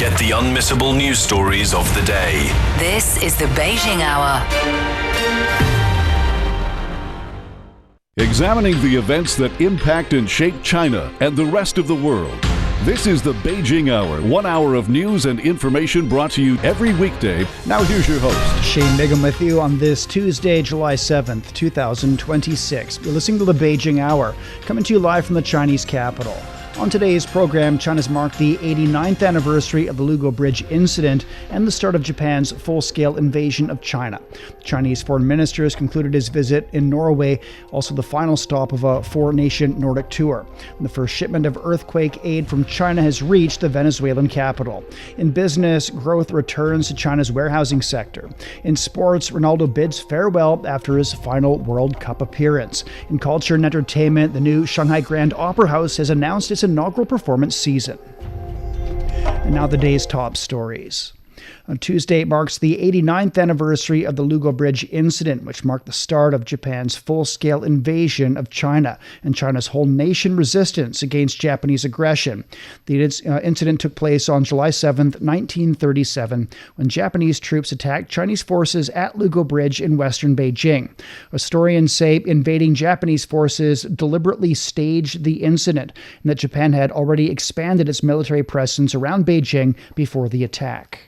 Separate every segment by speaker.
Speaker 1: Get the unmissable news stories of the day.
Speaker 2: This is the Beijing Hour.
Speaker 3: Examining the events that impact and shape China and the rest of the world. This is the Beijing Hour, 1 hour of news and information brought to you every weekday. Now here's your host.
Speaker 4: Shane Bigham with you on this Tuesday, July 7th, 2026. You're listening to the Beijing Hour, coming to you live from the Chinese capital. On today's program, China's marked the 89th anniversary of the Lugou Bridge Incident and the start of Japan's full-scale invasion of China. The Chinese foreign minister has concluded his visit in Norway, also the final stop of a four-nation Nordic tour. And the first shipment of earthquake aid from China has reached the Venezuelan capital. In business, growth returns to China's warehousing sector. In sports, Ronaldo bids farewell after his final World Cup appearance. In culture and entertainment, the new Shanghai Grand Opera House has announced its inaugural performance season. And now the day's top stories. On Tuesday, it marks the 89th anniversary of the Lugou Bridge Incident, which marked the start of Japan's full-scale invasion of China and China's whole nation resistance against Japanese aggression. The incident took place on July 7, 1937, when Japanese troops attacked Chinese forces at Lugou Bridge in western Beijing. Historians say invading Japanese forces deliberately staged the incident, and that Japan had already expanded its military presence around Beijing before the attack.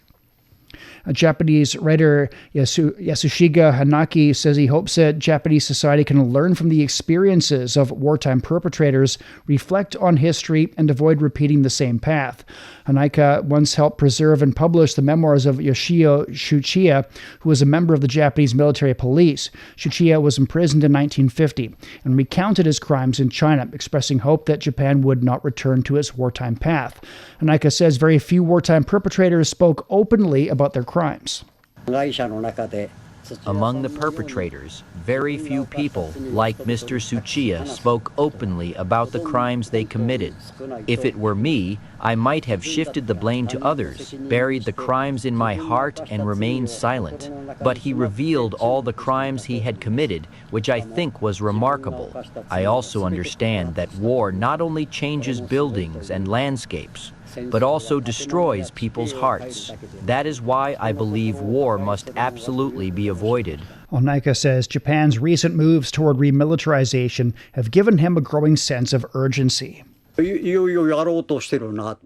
Speaker 4: A Japanese writer, Yasushika Hanaki, says he hopes that Japanese society can learn from the experiences of wartime perpetrators, reflect on history, and avoid repeating the same path. Hanaka once helped preserve and publish the memoirs of Yoshio Shuchiya, who was a member of the Japanese military police. Shuchiya was imprisoned in 1950 and recounted his crimes in China, expressing hope that Japan would not return to its wartime path. Hanaka says very few wartime perpetrators spoke openly about their crimes.
Speaker 5: Among the perpetrators, very few people, like Mr. Tsuchiya, spoke openly about the crimes they committed. If it were me, I might have shifted the blame to others, buried the crimes in my heart, and remained silent. But he revealed all the crimes he had committed, which I think was remarkable. I also understand that war not only changes buildings and landscapes, but also destroys people's hearts. That is why I believe war must absolutely be avoided.
Speaker 4: Onaika says Japan's recent moves toward remilitarization have given him a growing sense of urgency.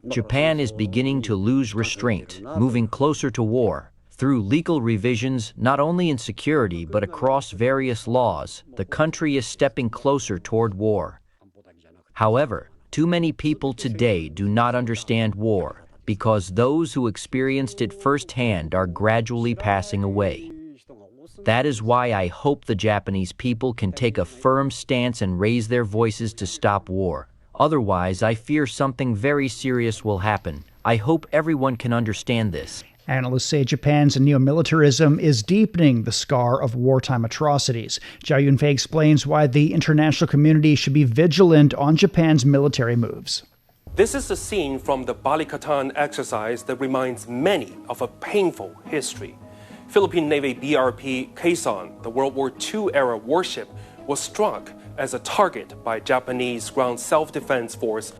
Speaker 5: Japan is beginning to lose restraint, moving closer to war. Through legal revisions, not only in security but across various laws, the country is stepping closer toward war. However, too many people today do not understand war because those who experienced it firsthand are gradually passing away. That is why I hope the Japanese people can take a firm stance and raise their voices to stop war. Otherwise, I fear something very serious will happen. I hope everyone can understand this.
Speaker 4: Analysts say Japan's neo-militarism is deepening the scar of wartime atrocities. Zhao Yunfei explains why the international community should be vigilant on Japan's military moves.
Speaker 6: This is a scene from the Balikatan exercise that reminds many of a painful history. Philippine Navy BRP Quezon, the World War II-era warship, was struck as a target by Japanese ground self-defense force.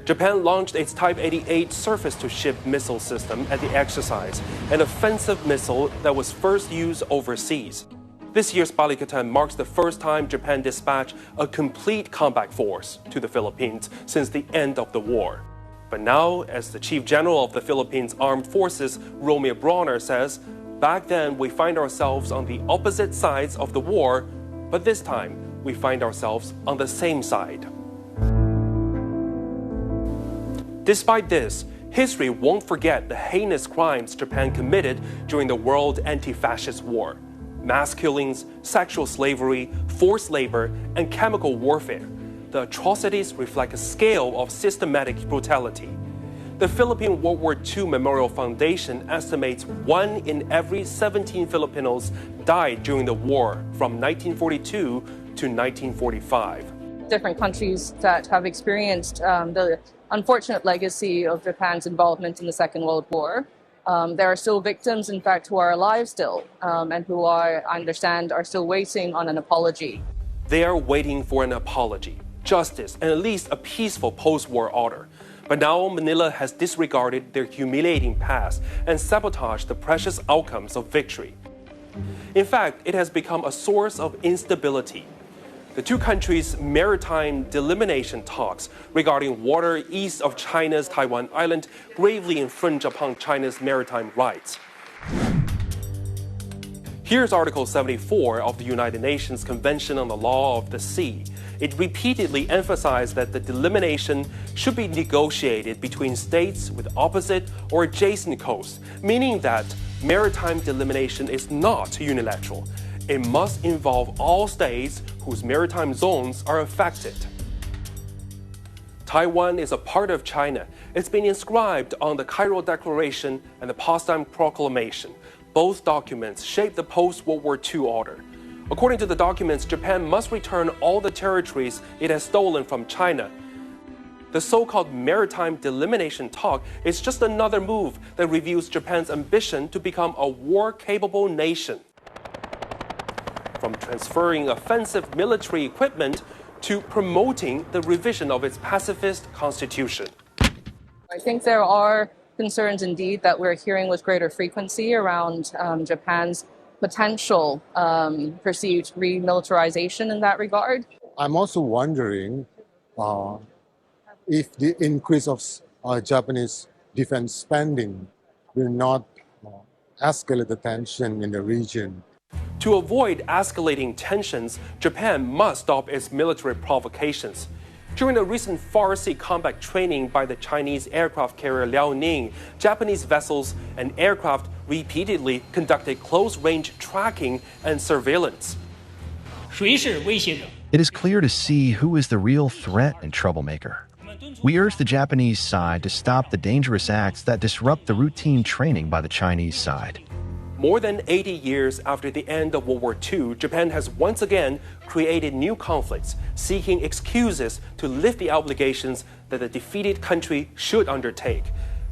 Speaker 6: Japan launched its Type 88 surface-to-ship missile system at the exercise, an offensive missile that was first used overseas. This year's Balikatan marks the first time Japan dispatched a complete combat force to the Philippines since the end of the war. But now, as the Chief General of the Philippines Armed Forces, Romeo Bronner, says, back then we find ourselves on the opposite sides of the war, but this time we find ourselves on the same side. Despite this, history won't forget the heinous crimes Japan committed during the World Anti-Fascist War. Mass killings, sexual slavery, forced labor, and chemical warfare. The atrocities reflect a scale of systematic brutality. The Philippine World War II Memorial Foundation estimates 1 in every 17 Filipinos died during the war from 1942 to 1945.
Speaker 7: Different countries that have experienced the unfortunate legacy of Japan's involvement in the Second World War. There are still victims, in fact, who are alive still, and who I understand are still waiting on an apology.
Speaker 6: They are waiting for an apology, justice, and at least a peaceful post-war order. But now Manila has disregarded their humiliating past and sabotaged the precious outcomes of victory. In fact, it has become a source of instability. The two countries' maritime delimitation talks regarding water east of China's Taiwan island gravely infringe upon China's maritime rights. Here's Article 74 of the United Nations Convention on the Law of the Sea. It repeatedly emphasized that the delimitation should be negotiated between states with opposite or adjacent coasts, meaning that maritime delimitation is not unilateral. It must involve all states whose maritime zones are affected. Taiwan is a part of China. It's been inscribed on the Cairo Declaration and the Potsdam Proclamation. Both documents shape the post-World War II order. According to the documents, Japan must return all the territories it has stolen from China. The so-called maritime delimitation talk is just another move that reveals Japan's ambition to become a war-capable nation. From transferring offensive military equipment to promoting the revision of its pacifist constitution.
Speaker 7: I think there are concerns indeed that we're hearing with greater frequency around Japan's potential perceived remilitarization in that regard.
Speaker 8: I'm also wondering if the increase of Japanese defense spending will not escalate the tension in the region.
Speaker 6: To avoid escalating tensions, Japan must stop its military provocations. During the recent Far Sea combat training by the Chinese aircraft carrier Liaoning, Japanese vessels and aircraft repeatedly conducted close-range tracking and surveillance.
Speaker 9: It is clear to see who is the real threat and troublemaker. We urge the Japanese side to stop the dangerous acts that disrupt the routine training by the Chinese side.
Speaker 6: More than 80 years after the end of World War II, Japan has once again created new conflicts, seeking excuses to lift the obligations that the defeated country should undertake.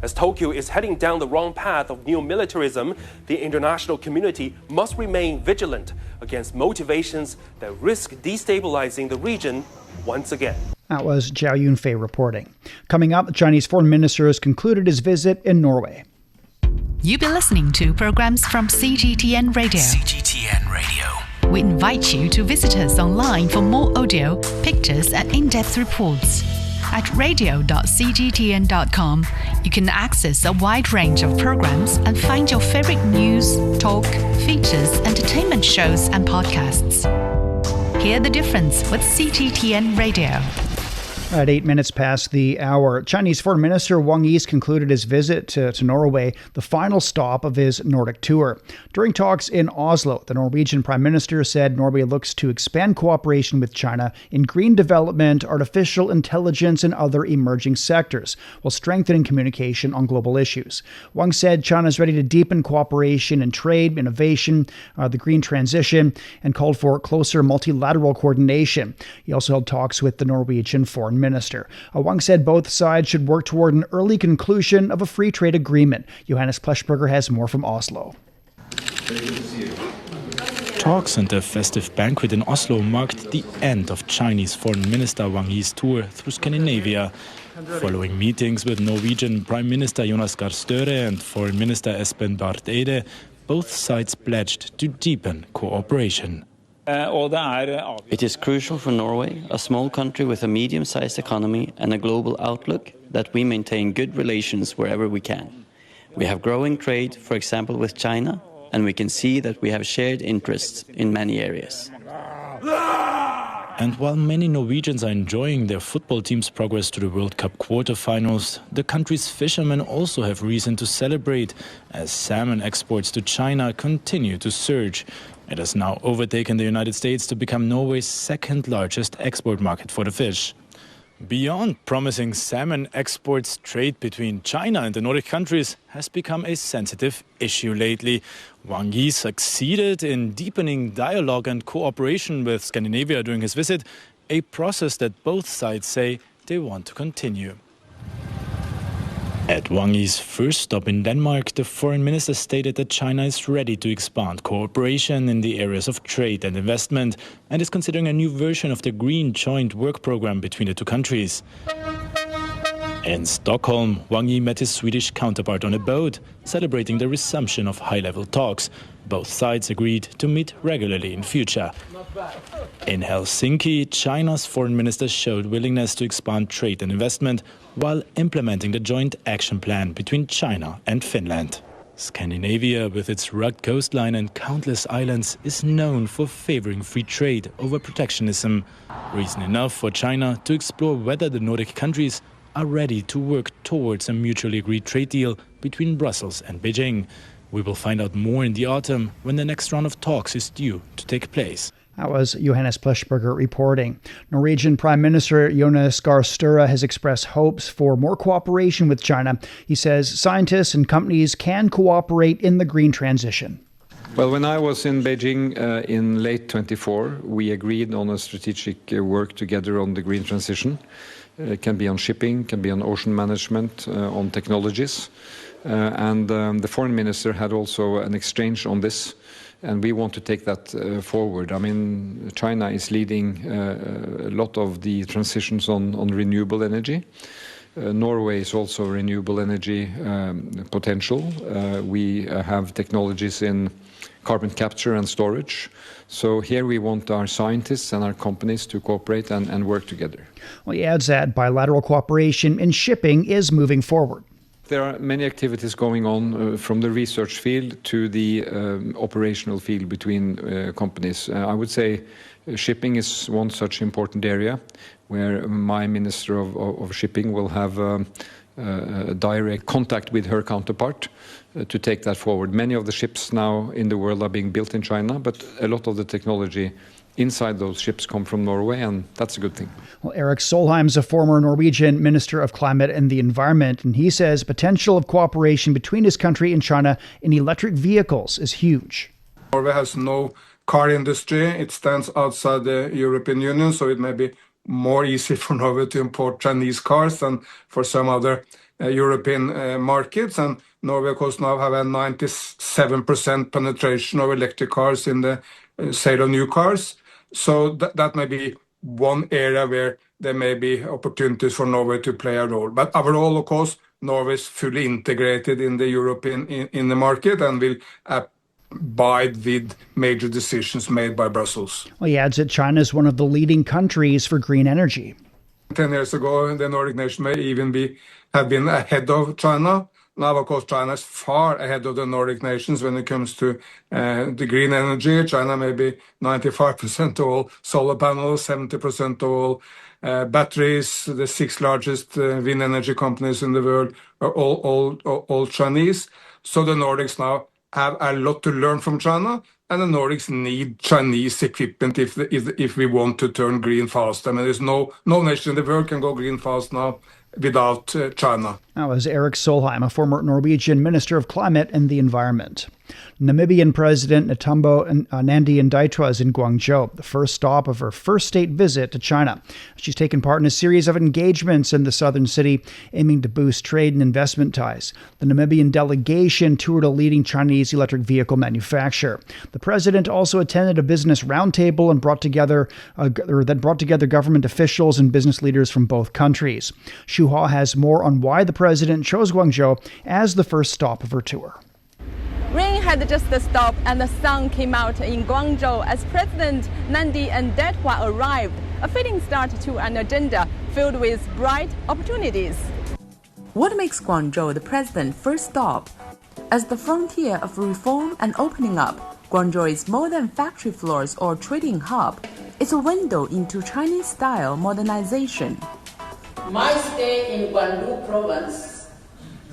Speaker 6: As Tokyo is heading down the wrong path of new militarism, the international community must remain vigilant against motivations that risk destabilizing the region once again.
Speaker 4: That was Zhao Yunfei reporting. Coming up, the Chinese foreign minister has concluded his visit in Norway.
Speaker 2: You've been listening to programs from CGTN Radio.
Speaker 1: CGTN Radio.
Speaker 2: We invite you to visit us online for more audio, pictures, and in-depth reports. At radio.cgtn.com, you can access a wide range of programs and find your favorite news, talk, features, entertainment shows, and podcasts. Hear the difference with CGTN Radio.
Speaker 4: At 8 minutes past the hour, Chinese Foreign Minister Wang Yi concluded his visit to Norway, the final stop of his Nordic tour. During talks in Oslo, the Norwegian Prime Minister said Norway looks to expand cooperation with China in green development, artificial intelligence, and other emerging sectors, while strengthening communication on global issues. Wang said China is ready to deepen cooperation in trade, innovation, the green transition, and called for closer multilateral coordination. He also held talks with the Norwegian Foreign Minister. Wang said both sides should work toward an early conclusion of a free trade agreement. Johannes Pleshberger has more from Oslo.
Speaker 10: Talks and a festive banquet in Oslo marked the end of Chinese Foreign Minister Wang Yi's tour through Scandinavia. Following meetings with Norwegian Prime Minister Jonas Gahr Støre and Foreign Minister Espen Barth Eide, both sides pledged to deepen cooperation.
Speaker 11: It is crucial for Norway, a small country with a medium-sized economy and a global outlook, that we maintain good relations wherever we can. We have growing trade, for example, with China, and we can see that we have shared interests in many areas.
Speaker 10: And while many Norwegians are enjoying their football team's progress to the World Cup quarterfinals, the country's fishermen also have reason to celebrate, as salmon exports to China continue to surge. It has now overtaken the United States to become Norway's second largest export market for the fish. Beyond promising salmon exports, trade between China and the Nordic countries has become a sensitive issue lately. Wang Yi succeeded in deepening dialogue and cooperation with Scandinavia during his visit, a process that both sides say they want to continue. At Wang Yi's first stop in Denmark, the foreign minister stated that China is ready to expand cooperation in the areas of trade and investment and is considering a new version of the Green Joint Work Program between the two countries. In Stockholm, Wang Yi met his Swedish counterpart on a boat, celebrating the resumption of high-level talks. Both sides agreed to meet regularly in future. In Helsinki, China's foreign minister showed willingness to expand trade and investment while implementing the joint action plan between China and Finland. Scandinavia, with its rugged coastline and countless islands, is known for favoring free trade over protectionism. Reason enough for China to explore whether the Nordic countries are ready to work towards a mutually agreed trade deal between Brussels and Beijing. We will find out more in the autumn when the next round of talks is due to take place.
Speaker 4: That was Johannes Pleshberger reporting. Norwegian Prime Minister Jonas Gahr Støre has expressed hopes for more cooperation with China. He says scientists and companies can cooperate in the green transition.
Speaker 12: Well, when I was in Beijing in late 24, we agreed on a strategic work together on the green transition. It can be on shipping, can be on ocean management, on technologies. And the foreign minister had also an exchange on this. And we want to take that forward. I mean, China is leading a lot of the transitions on renewable energy. Norway is also renewable energy potential. We have technologies in carbon capture and storage. So here we want our scientists and our companies to cooperate and work together.
Speaker 4: Well, he adds that bilateral cooperation in shipping is moving forward.
Speaker 12: There are many activities going on from the research field to the operational field between companies. I would say shipping is one such important area where my Minister of Shipping will have direct contact with her counterpart to take that forward. Many of the ships now in the world are being built in China, but a lot of the technology inside those ships come from Norway, and that's a good thing.
Speaker 4: Well, Erik Solheim's a former Norwegian Minister of Climate and the Environment, and he says potential of cooperation between his country and China in electric vehicles is huge.
Speaker 13: Norway has no car industry. It stands outside the European Union, so it may be more easy for Norway to import Chinese cars than for some other European markets. And Norway, of course, now have a 97% penetration of electric cars in the sale of new cars. So that may be one area where there may be opportunities for Norway to play a role. But overall, of course, Norway is fully integrated in the European in the market and will abide with major decisions made by Brussels.
Speaker 4: Well, he adds that China is one of the leading countries for green energy.
Speaker 13: 10 years ago, the Nordic nation may even have been ahead of China. Now, of course, China is far ahead of the Nordic nations when it comes to the green energy. China may be 95% of all solar panels, 70% of all batteries. The 6 largest wind energy companies in the world are all Chinese. So the Nordics now have a lot to learn from China, and the Nordics need Chinese equipment if we want to turn green fast. I mean, there's no nation in the world can go green fast now without China.
Speaker 4: That was Erik Solheim, a former Norwegian Minister of Climate and the Environment. Namibian President Netumbo Nandi-Ndaitwah is in Guangzhou, the first stop of her first state visit to China. She's taken part in a series of engagements in the southern city, aiming to boost trade and investment ties. The Namibian delegation toured a leading Chinese electric vehicle manufacturer. The president also attended a business roundtable and brought together government officials and business leaders from both countries. Shu Hua has more on why the president chose Guangzhou as the first stop of her tour.
Speaker 14: Rain had just stopped and the sun came out in Guangzhou as President Nandi-Ndaitwah arrived, a fitting start to an agenda filled with bright opportunities.
Speaker 15: What makes Guangzhou the president's first stop? As the frontier of reform and opening up, Guangzhou is more than factory floors or trading hub. It's a window into Chinese-style modernization.
Speaker 16: My stay in Guangdong province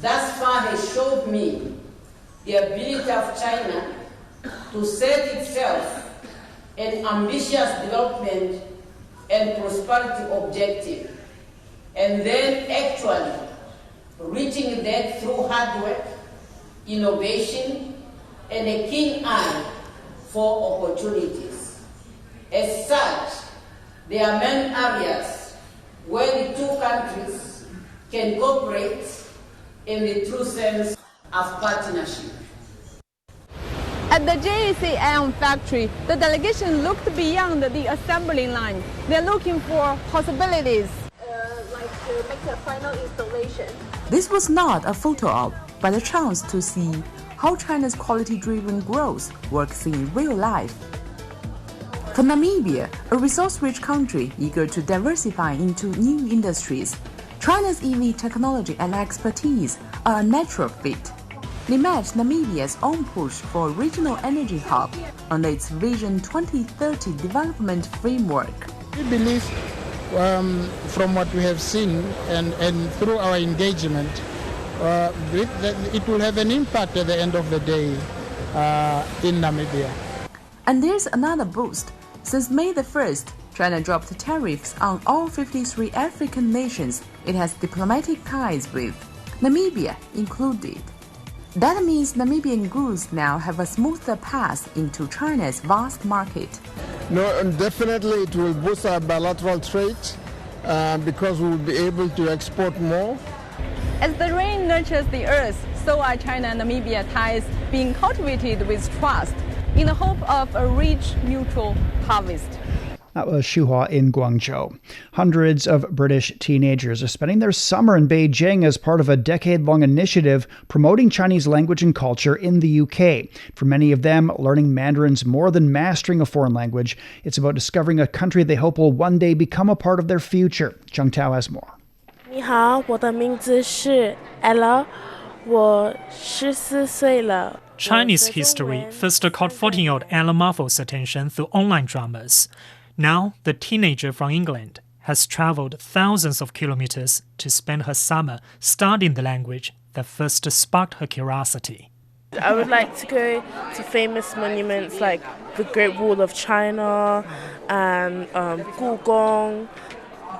Speaker 16: thus far has showed me the ability of China to set itself an ambitious development and prosperity objective, and then actually reaching that through hard work, innovation, and a keen eye for opportunities. As such, there are many areas where the two countries can cooperate in the true sense of partnership.
Speaker 14: At the JACM factory, the delegation looked beyond the assembly line. They're looking for possibilities.
Speaker 17: Like to make a final installation.
Speaker 15: This was not a photo op, but a chance to see how China's quality-driven growth works in real life. For Namibia, a resource-rich country eager to diversify into new industries, China's EV technology and expertise are a natural fit. They match Namibia's own push for a regional energy hub on its Vision 2030 development framework.
Speaker 18: We believe from what we have seen and through our engagement, it will have an impact at the end of the day in Namibia.
Speaker 15: And there's another boost. Since May the 1st, China dropped tariffs on all 53 African nations it has diplomatic ties with, Namibia included. That means Namibian goods now have a smoother path into China's vast market.
Speaker 18: No, and definitely it will boost our bilateral trade because we will be able to export more.
Speaker 14: As the rain nurtures the earth, so are China and Namibia ties being cultivated with trust in the hope of a rich mutual harvest.
Speaker 4: That was Shuhua in Guangzhou. Hundreds of British teenagers are spending their summer in Beijing as part of a decade-long initiative promoting Chinese language and culture in the UK. For many of them, learning Mandarin's more than mastering a foreign language. It's about discovering a country they hope will one day become a part of their future. Zheng Tao has more.
Speaker 19: 你好，我的名字是 Ella，我14岁了。
Speaker 20: Chinese history first caught 14-year-old Ella Marvel's attention through online dramas. Now, the teenager from England has traveled thousands of kilometers to spend her summer studying the language that first sparked her curiosity.
Speaker 19: I would like to go to famous monuments like the Great Wall of China and Gugong,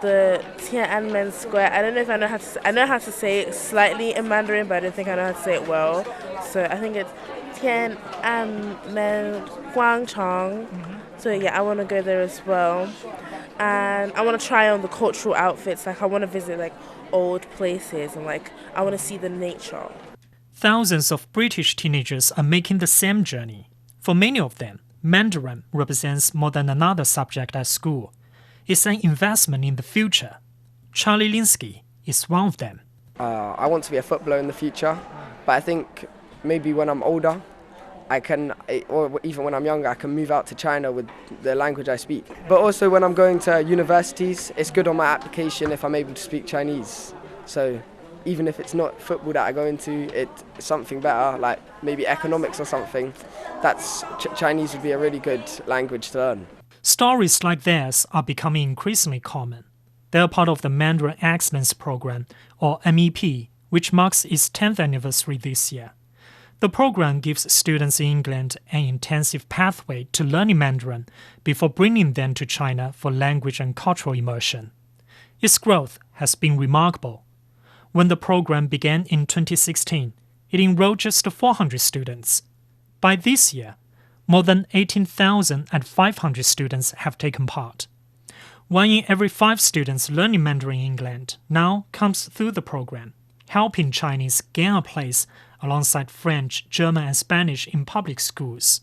Speaker 19: the Tiananmen Square. I don't know if I know how to say, I know how to say it slightly in Mandarin, but I don't think I know how to say it well. So I think it's Tiananmen Guangchang. So yeah, I want to go there as well. And I want to try on the cultural outfits. Like I want to visit like old places and like I want to see the nature.
Speaker 20: Thousands of British teenagers are making the same journey. For many of them, Mandarin represents more than another subject at school. It's an investment in the future. Charlie Linsky is one of them.
Speaker 21: I want to be a footballer in the future, but I think maybe when I'm older, I can, or even when I'm younger, I can move out to China with the language I speak. But also when I'm going to universities, it's good on my application if I'm able to speak Chinese. So even if it's not football that I go into, it's something better, like maybe economics or something, that's Chinese would be a really good language to learn.
Speaker 20: Stories like theirs are becoming increasingly common. They are part of the Mandarin Excellence Program, or MEP, which marks its 10th anniversary this year. The program gives students in England an intensive pathway to learning Mandarin before bringing them to China for language and cultural immersion. Its growth has been remarkable. When the program began in 2016, it enrolled just 400 students. By this year, more than 18,500 students have taken part. 1 in every 5 students learning Mandarin in England now comes through the program, helping Chinese gain a place alongside French, German, and Spanish in public schools.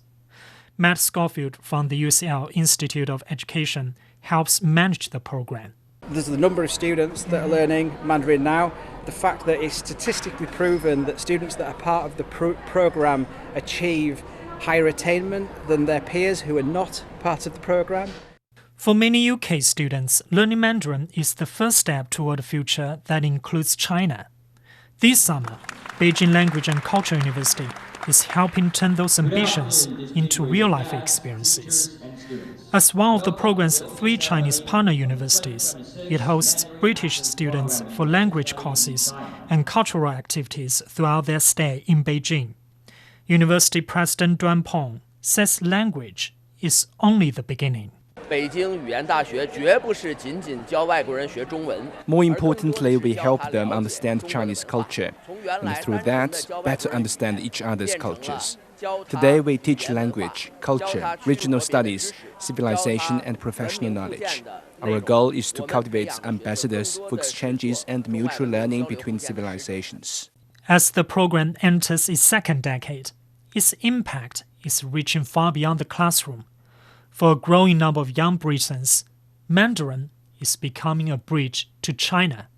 Speaker 20: Matt Schofield from the UCL Institute of Education helps manage the program.
Speaker 22: There's the number of students that are learning Mandarin now, the fact that it's statistically proven that students that are part of the program achieve higher attainment than their peers who are not part of the program.
Speaker 20: For many UK students, learning Mandarin is the first step toward a future that includes China. This summer, Beijing Language and Culture University is helping turn those ambitions into real-life experiences. As one of the program's 3 Chinese partner universities, it hosts British students for language courses and cultural activities throughout their stay in Beijing. University President Duan Peng says language is only the beginning.
Speaker 23: More importantly, we help them understand Chinese culture, and through that, better understand each other's cultures. Today, we teach language, culture, regional studies, civilization, and professional knowledge. Our goal is to cultivate ambassadors for exchanges and mutual learning between civilizations.
Speaker 20: As the program enters its second decade, its impact is reaching far beyond the classroom. For a growing number of young Britons, Mandarin is becoming a bridge to China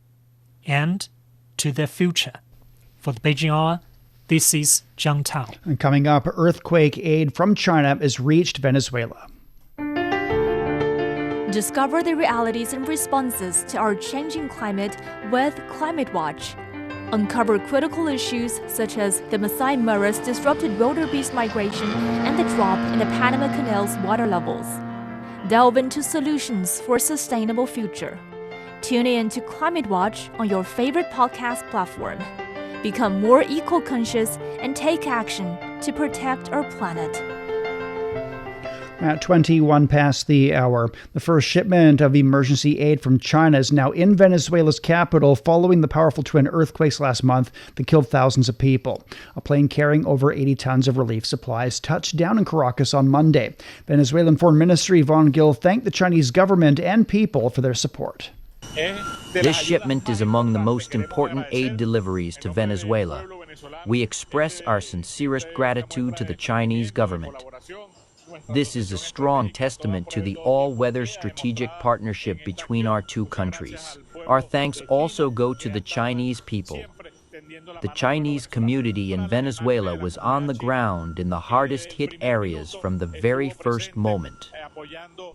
Speaker 20: and to their future. For the Beijing Hour, this is Zhang Tao.
Speaker 4: And coming up, earthquake aid from China has reached Venezuela.
Speaker 3: Discover the realities and responses to our changing climate with Climate Watch. Uncover critical issues such as the Masai Mara's disrupted wildebeest migration and the drop in the Panama Canal's water levels. Delve into solutions for a sustainable future. Tune in to Climate Watch on your favorite podcast platform. Become more eco-conscious and take action to protect our planet.
Speaker 4: At 21 past the hour, the first shipment of emergency aid from China is now in Venezuela's capital following the powerful twin earthquakes last month that killed thousands of people. A plane carrying over 80 tons of relief supplies touched down in Caracas on Monday. Venezuelan Foreign Minister Wang Yi thanked the Chinese government and people for their support.
Speaker 5: This shipment is among the most important aid deliveries to Venezuela. We express our sincerest gratitude to the Chinese government. This is a strong testament to the all-weather strategic partnership between our two countries. Our thanks also go to the Chinese people. The Chinese community in Venezuela was on the ground in the hardest-hit areas from the very first moment.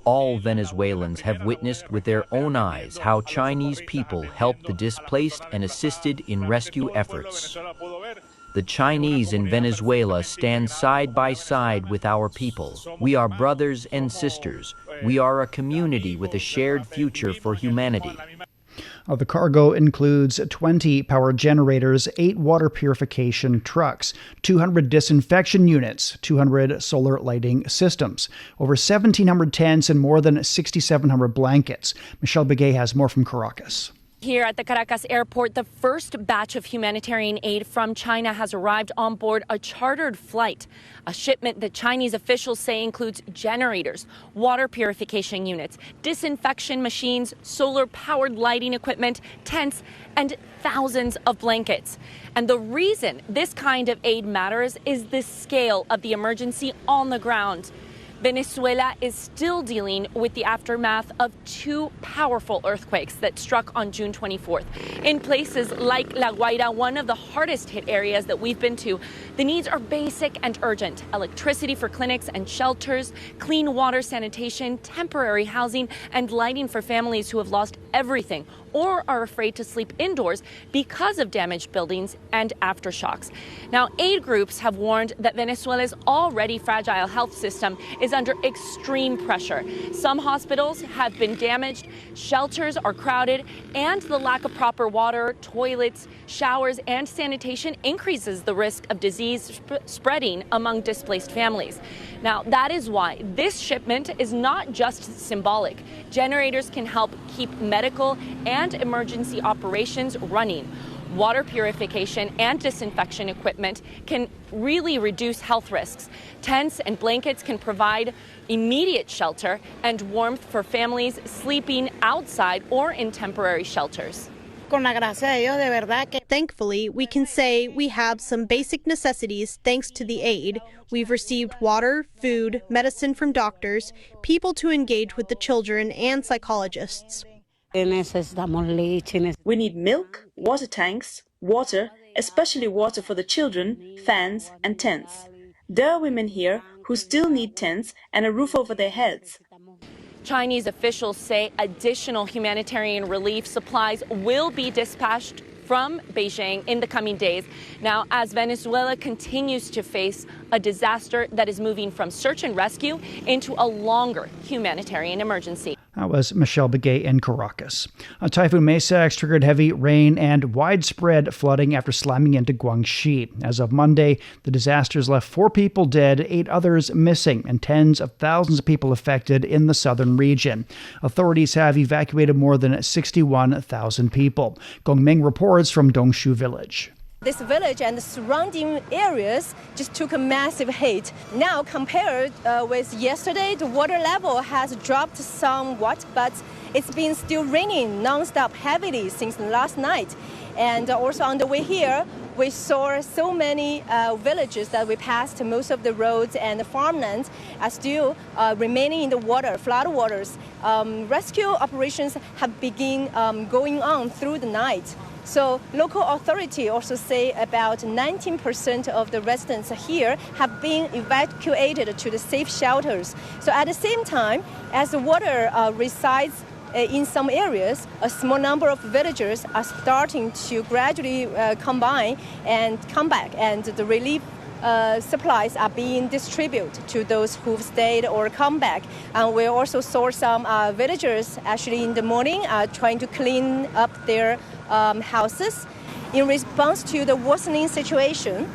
Speaker 5: All Venezuelans have witnessed with their own eyes how Chinese people helped the displaced and assisted in rescue efforts. The Chinese in Venezuela stand side by side with our people. We are brothers and sisters. We are a community with a shared future for humanity.
Speaker 4: The cargo includes 20 power generators, 8 water purification trucks, 200 disinfection units, 200 solar lighting systems, over 1,700 tents, and more than 6,700 blankets. Michelle Begay has more from Caracas.
Speaker 7: Here at the Caracas airport, the first batch of humanitarian aid from China has arrived on board a chartered flight. A shipment that Chinese officials say includes generators, water purification units, disinfection machines, solar-powered lighting equipment, tents, and thousands of blankets. And the reason this kind of aid matters is the scale of the emergency on the ground. Venezuela is still dealing with the aftermath of 2 powerful earthquakes that struck on June 24th. In places like La Guaira, one of the hardest hit areas that we've been to, the needs are basic and urgent. Electricity for clinics and shelters, clean water, sanitation, temporary housing, and lighting for families who have lost everything or are afraid to sleep indoors because of damaged buildings and aftershocks. Now, aid groups have warned that Venezuela's already fragile health system is under extreme pressure. Some hospitals have been damaged, shelters are crowded, and the lack of proper water, toilets, showers, and sanitation increases the risk of disease spreading among displaced families. Now, that is why this shipment is not just symbolic. Generators can help keep medical and emergency operations running. Water purification and disinfection equipment can really reduce health risks. Tents and blankets can provide immediate shelter and warmth for families sleeping outside or in temporary shelters.
Speaker 24: Thankfully, we can say we have some basic necessities thanks to the aid. We've received water, food, medicine from doctors, people to engage with the children, and psychologists.
Speaker 25: We need milk, water tanks, water, especially water for the children, fans, and tents. There are women here who still need tents and a roof over their heads.
Speaker 7: Chinese officials say additional humanitarian relief supplies will be dispatched from Beijing in the coming days. Now, as Venezuela continues to face a disaster that is moving from search and rescue into a longer humanitarian emergency.
Speaker 4: That was Michelle Begay in Caracas. Typhoon Maysax triggered heavy rain and widespread flooding after slamming into Guangxi. As of Monday, the disasters left 4 people dead, 8 others missing, and tens of thousands of people affected in the southern region. Authorities have evacuated more than 61,000 people. Gongming reports from Dongshu Village.
Speaker 26: This village and the surrounding areas just took a massive hit. Now, compared with yesterday, the water level has dropped somewhat, but it's been still raining non-stop heavily since last night. And also on the way here, we saw so many villages that we passed. Most of the roads and the farmlands are still remaining in the water, flood waters. Rescue operations have begun going on through the night. So local authority also say about 19% of the residents here have been evacuated to the safe shelters. So at the same time, as the water resides in some areas, a small number of villagers are starting to gradually combine and come back, and the relief supplies are being distributed to those who've stayed or come back. And we also saw some villagers actually in the morning trying to clean up their houses. In response to the worsening situation,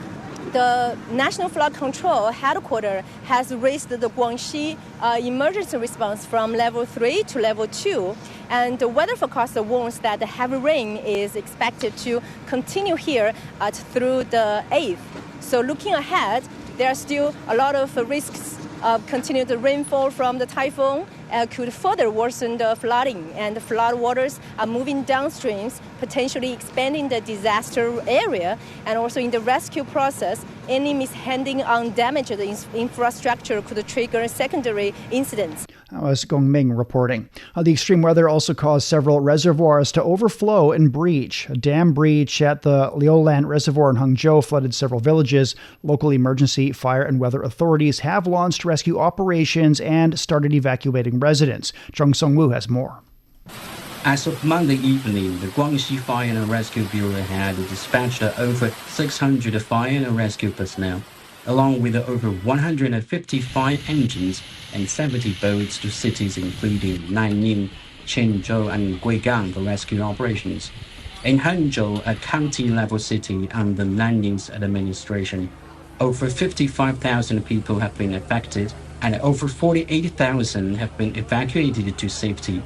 Speaker 26: the National Flood Control Headquarters has raised the Guangxi emergency response from level 3 to level 2. And the weather forecast warns that the heavy rain is expected to continue here through the 8th. So looking ahead, there are still a lot of risks of continued rainfall from the typhoon could further worsen the flooding, and the flood waters are moving downstreams, potentially expanding the disaster area. And also in the rescue process, any mishandling on damaged infrastructure could trigger secondary incidents.
Speaker 4: That was Gong Ming reporting. The extreme weather also caused several reservoirs to overflow and breach. A dam breach at the Liulan Reservoir in Hangzhou flooded several villages. Local emergency, fire, and weather authorities have launched rescue operations and started evacuating residents. Zheng Songwu has more.
Speaker 1: As of Monday evening, the Guangxi Fire and Rescue Bureau had dispatched over 600 fire and rescue personnel, along with over 155 engines and 70 boats to cities including Nanning, Qinzhou, and Guigang for rescue operations. In Hangzhou, a county-level city under Nanning's administration, over 55,000 people have been affected, and over 48,000 have been evacuated to safety.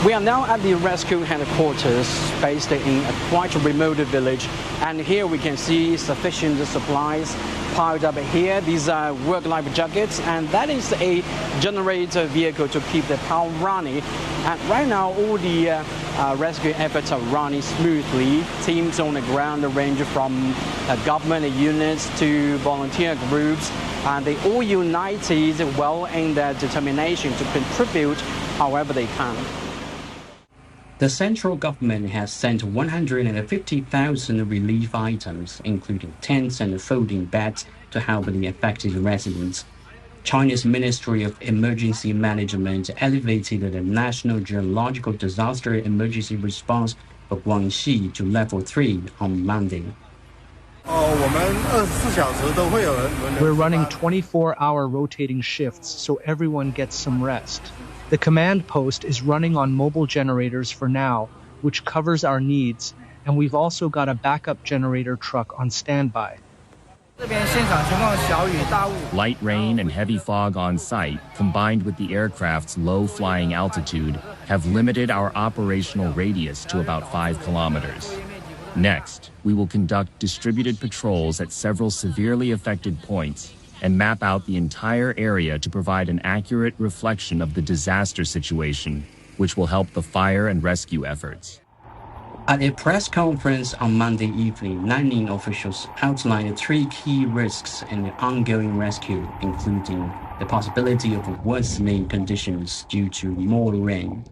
Speaker 2: We are now at the rescue headquarters based in a quite remote village, and here we can see sufficient supplies piled up here. These are work-life jackets, and that is a generator vehicle to keep the power running. And right now all the rescue efforts are running smoothly. Teams on the ground range from government units to volunteer groups, and they all united well in their determination to contribute however they can.
Speaker 1: The central government has sent 150,000 relief items, including tents and folding beds, to help the affected residents. China's Ministry of Emergency Management elevated the National Geological Disaster Emergency Response for Guangxi to level 3 on Monday.
Speaker 23: We're running 24-hour rotating shifts so everyone gets some rest. The command post is running on mobile generators for now, which covers our needs, and we've also got a backup generator truck on standby.
Speaker 6: Light rain and heavy fog on site, combined with the aircraft's low flying altitude, have limited our operational radius to about 5 kilometers. Next, we will conduct distributed patrols at several severely affected points and map out the entire area to provide an accurate reflection of the disaster situation, which will help the fire and rescue efforts.
Speaker 1: At a press conference on Monday evening, Nanning officials outlined 3 key risks in the ongoing rescue, including the possibility of worsening conditions due to more rain.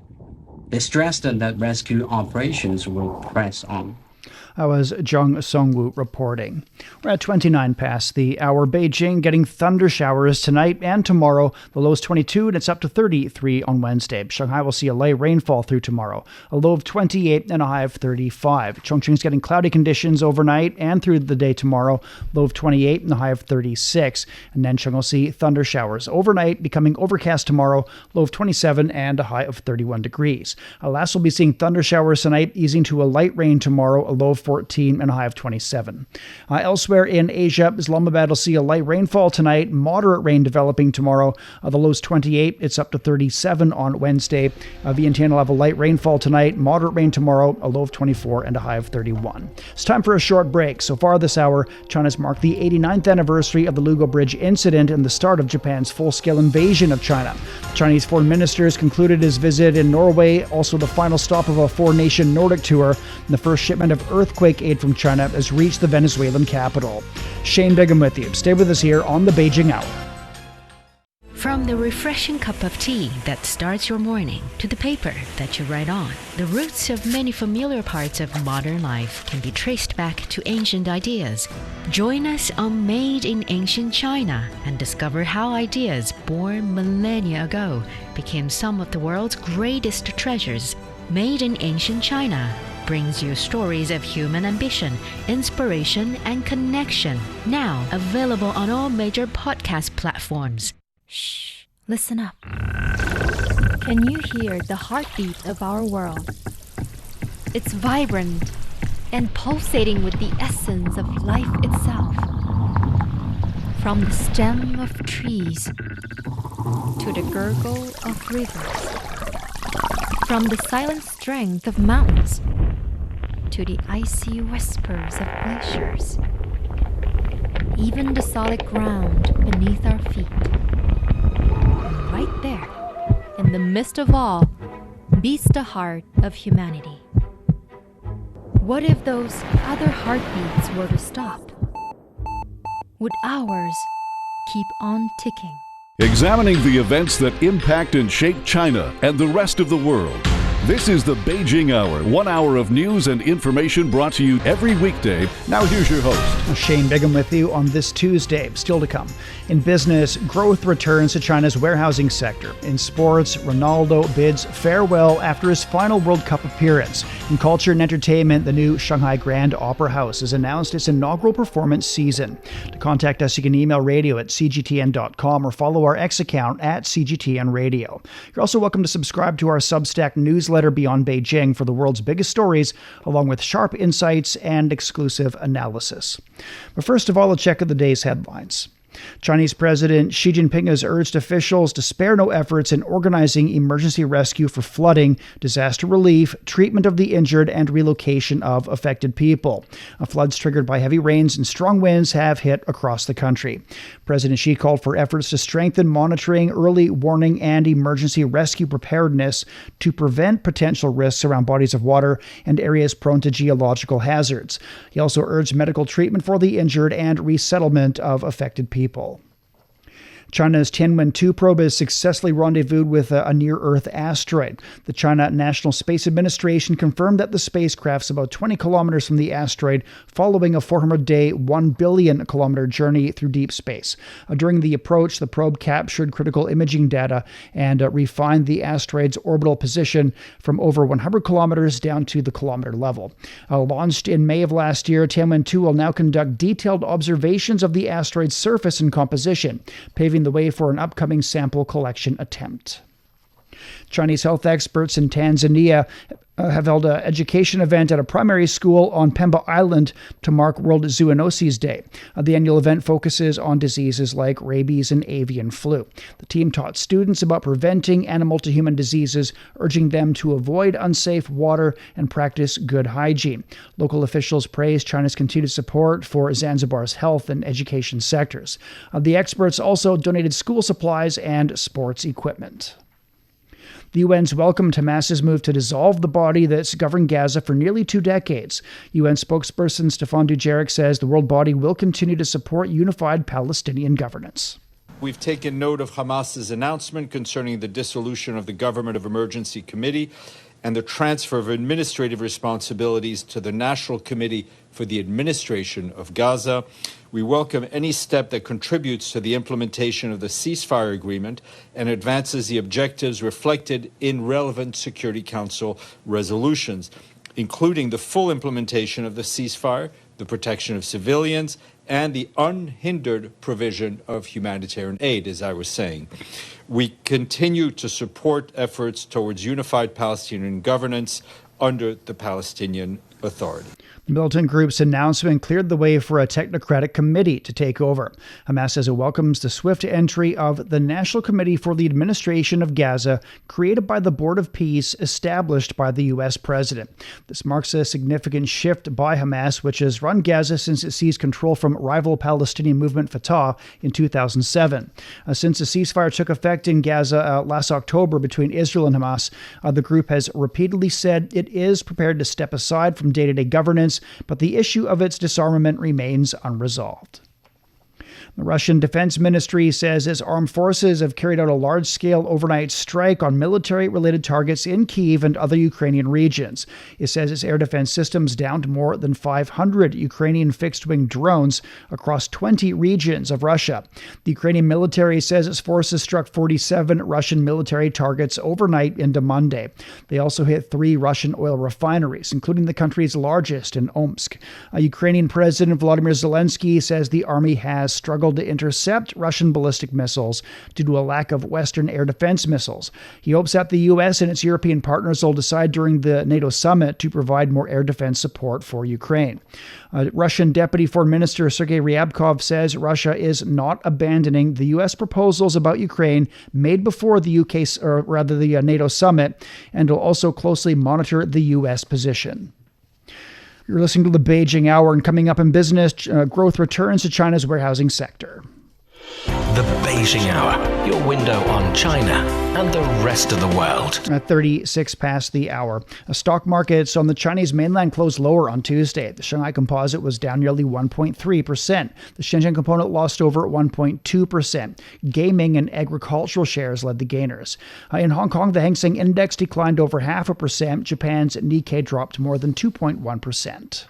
Speaker 1: They stressed that rescue operations will press on.
Speaker 4: That was Zheng Songwu reporting. We're at 29 past the hour. Beijing getting thunder showers tonight and tomorrow. The low is 22 and it's up to 33 on Wednesday. Shanghai will see a light rainfall through tomorrow. A low of 28 and a high of 35. Chongqing's getting cloudy conditions overnight and through the day tomorrow. Low of 28 and a high of 36. And Nanchang will see thunder showers overnight, becoming overcast tomorrow. Low of 27 and a high of 31 degrees. Last will be seeing thunder showers tonight, easing to a light rain tomorrow. A low of 14 and a high of 27. Elsewhere in Asia, Islamabad will see a light rainfall tonight, moderate rain developing tomorrow. The low is 28, it's up to 37 on Wednesday. Vientiane will have a light rainfall tonight, moderate rain tomorrow, a low of 24 and a high of 31. It's time for a short break. So far this hour, China's marked the 89th anniversary of the Lugou Bridge Incident and the start of Japan's full-scale invasion of China. The Chinese foreign ministers concluded his visit in Norway, also the final stop of a four-nation Nordic tour, and the first shipment of earthquake aid from China has reached the Venezuelan capital. Shane Bigham with you. Stay with us here on the Beijing Hour.
Speaker 8: From the the refreshing cup of tea that starts your morning to the paper that you write on, the roots of many familiar parts of modern life can be traced back to ancient ideas. Join us on Made in Ancient China and discover how ideas born millennia ago became some of the world's greatest treasures. Made in Ancient China brings you stories of human ambition, inspiration, and connection. Now available on all major podcast platforms.
Speaker 3: Shh, listen up. Can you hear the heartbeat of our world? It's vibrant and pulsating with the essence of life itself. From the stem of trees to the gurgle of rivers. From the silent strength of mountains to the icy whispers of glaciers. Even the solid ground beneath our feet. And right there, in the midst of all, beats the heart of humanity. What if those other heartbeats were to stop? Would ours keep on ticking?
Speaker 9: Examining the events that impact and shape China and the rest of the world. This is the Beijing Hour, 1 hour of news and information brought to you every weekday. Now here's your host.
Speaker 4: Shane Bigham with you on this Tuesday. Still to come. In business, growth returns to China's warehousing sector. In sports, Ronaldo bids farewell after his final World Cup appearance. In culture and entertainment, the new Shanghai Grand Opera House has announced its inaugural performance season. To contact us, you can email radio@cgtn.com or follow our X account @CGTNradio. You're also welcome to subscribe to our Substack newsletter Beyond Beijing for the world's biggest stories, along with sharp insights and exclusive analysis. But first of all, a check of the day's headlines. Chinese President Xi Jinping has urged officials to spare no efforts in organizing emergency rescue for flooding, disaster relief, treatment of the injured, and relocation of affected people. Floods triggered by heavy rains and strong winds have hit across the country. President Xi called for efforts to strengthen monitoring, early warning, and emergency rescue preparedness to prevent potential risks around bodies of water and areas prone to geological hazards. He also urged medical treatment for the injured and resettlement of affected people. China's Tianwen-2 probe has successfully rendezvoused with a near-Earth asteroid. The China National Space Administration confirmed that the spacecraft's about 20 kilometers from the asteroid, following a 400-day, 1 billion kilometer journey through deep space. During the approach, the probe captured critical imaging data and refined the asteroid's orbital position from over 100 kilometers down to the kilometer level. Launched in May of last year, Tianwen-2 will now conduct detailed observations of the asteroid's surface and composition, paving the way for an upcoming sample collection attempt. Chinese health experts in Tanzania have held an education event at a primary school on Pemba Island to mark World Zoonoses Day. The annual event focuses on diseases like rabies and avian flu. The team taught students about preventing animal-to-human diseases, urging them to avoid unsafe water and practice good hygiene. Local officials praised China's continued support for Zanzibar's health and education sectors. The experts also donated school supplies and sports equipment. The UN's welcomed Hamas's move to dissolve the body that's governed Gaza for nearly 2 decades. UN spokesperson Stéphane Dujarric says the world body will continue to support unified Palestinian governance.
Speaker 10: We've taken note of Hamas's announcement concerning the dissolution of the Government of Emergency Committee and the transfer of administrative responsibilities to the National Committee for the Administration of Gaza. We welcome any step that contributes to the implementation of the ceasefire agreement and advances the objectives reflected in relevant Security Council resolutions, including the full implementation of the ceasefire, the protection of civilians, and the unhindered provision of humanitarian aid, as I was saying. We continue to support efforts towards unified Palestinian governance under the Palestinian Authority.
Speaker 4: The militant group's announcement cleared the way for a technocratic committee to take over. Hamas says it welcomes the swift entry of the National Committee for the Administration of Gaza, created by the Board of Peace established by the U.S. president. This marks a significant shift by Hamas, which has run Gaza since it seized control from rival Palestinian movement Fatah in 2007. Since the ceasefire took effect in Gaza last October between Israel and Hamas, the group has repeatedly said it is prepared to step aside from day-to-day governance, but the issue of its disarmament remains unresolved. The Russian Defense Ministry says its armed forces have carried out a large-scale overnight strike on military-related targets in Kyiv and other Ukrainian regions. It says its air defense systems downed more than 500 Ukrainian fixed-wing drones across 20 regions of Russia. The Ukrainian military says its forces struck 47 Russian military targets overnight into Monday. They also hit 3 Russian oil refineries, including the country's largest in Omsk. Ukrainian President Volodymyr Zelensky says the army has struggled to intercept Russian ballistic missiles due to a lack of Western air defense missiles. He hopes that the U.S. and its European partners will decide during the NATO summit to provide more air defense support for Ukraine. Russian Deputy Foreign Minister Sergei Ryabkov says Russia is not abandoning the U.S. proposals about Ukraine made before the the NATO summit, and will also closely monitor the U.S. position. You're listening to the Beijing Hour, and coming up in business, growth returns to China's warehousing sector.
Speaker 11: The Beijing Hour, your window on China and the rest of the world.
Speaker 4: At 36 past the hour. Stock markets on the Chinese mainland closed lower on Tuesday. The Shanghai Composite was down nearly 1.3%. The Shenzhen Component lost over 1.2%. Gaming and agricultural shares led the gainers. In Hong Kong, the Hang Seng Index declined over 0.5%. Japan's Nikkei dropped more than 2.1%.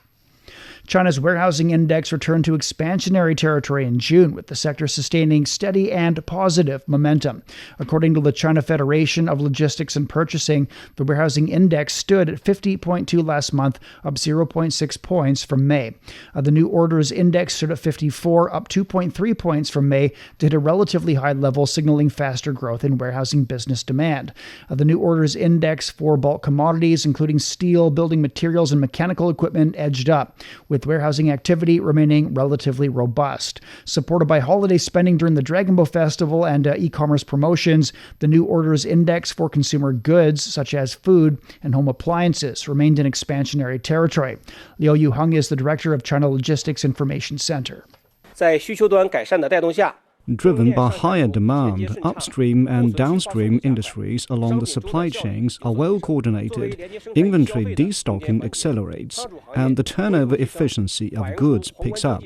Speaker 4: China's warehousing index returned to expansionary territory in June, with the sector sustaining steady and positive momentum. According to the China Federation of Logistics and Purchasing, the warehousing index stood at 50.2 last month, up 0.6 points from May. The new orders index stood at 54, up 2.3 points from May, to hit a relatively high level, signaling faster growth in warehousing business demand. The new orders index for bulk commodities, including steel, building materials, and mechanical equipment, edged up, with warehousing activity remaining relatively robust. Supported by holiday spending during the Dragon Boat Festival and e-commerce promotions, the new orders index for consumer goods, such as food and home appliances, remained in expansionary territory. Liu Yuheng is the director of China Logistics Information Center.
Speaker 12: 在需求端改善的带动下，
Speaker 13: Driven by higher demand, upstream and downstream industries along the supply chains are well coordinated, inventory destocking accelerates, and the turnover efficiency of goods picks up.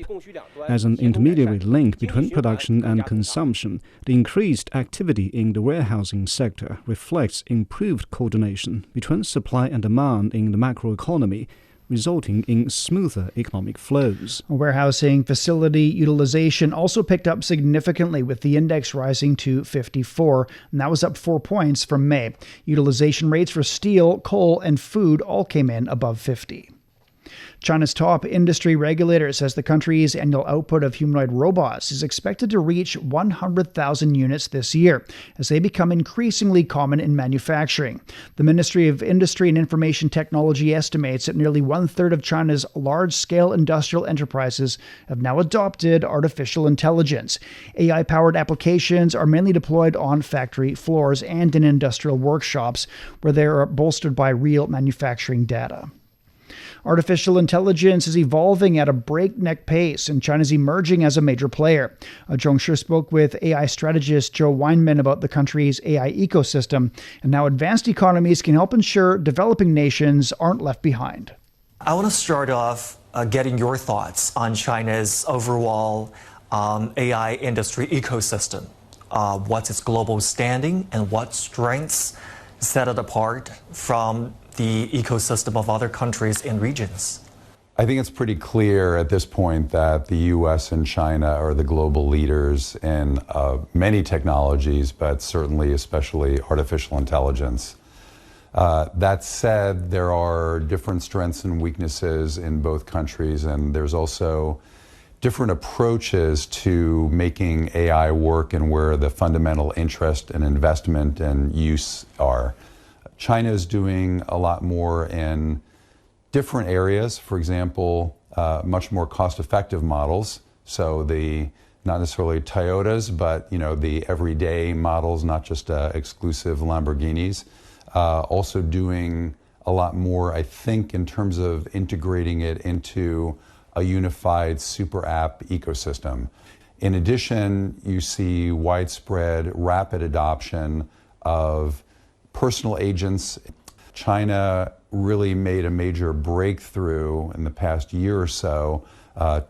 Speaker 13: As an intermediary link between production and consumption, the increased activity in the warehousing sector reflects improved coordination between supply and demand in the macroeconomy, resulting in smoother economic flows.
Speaker 4: Warehousing facility utilization also picked up significantly, with the index rising to 54, and that was up 4 points from May. Utilization rates for steel, coal, and food all came in above 50. China's top industry regulator says the country's annual output of humanoid robots is expected to reach 100,000 units this year, as they become increasingly common in manufacturing. The Ministry of Industry and Information Technology estimates that nearly 1/3 of China's large-scale industrial enterprises have now adopted artificial intelligence. AI-powered applications are mainly deployed on factory floors and in industrial workshops, where they are bolstered by real manufacturing data. Artificial intelligence is evolving at a breakneck pace, and China's emerging as a major player. Zhong Shi spoke with AI strategist Joe Weinman about the country's AI ecosystem and how advanced economies can help ensure developing nations aren't left behind.
Speaker 15: I want to start off getting your thoughts on China's overall AI industry ecosystem. What's its global standing and what strengths set it apart from the ecosystem of other countries and regions?
Speaker 16: I think it's pretty clear at this point that the U.S. and China are the global leaders in many technologies, but certainly especially artificial intelligence. That said, there are different strengths and weaknesses in both countries, and there's also different approaches to making AI work and where the fundamental interest and investment and use are. China is doing a lot more in different areas. For example, much more cost-effective models. So not necessarily Toyotas, but the everyday models, not just exclusive Lamborghinis. Also doing a lot more, I think, in terms of integrating it into a unified super app ecosystem. In addition, you see widespread, rapid adoption of personal agents. China really made a major breakthrough in the past year or so,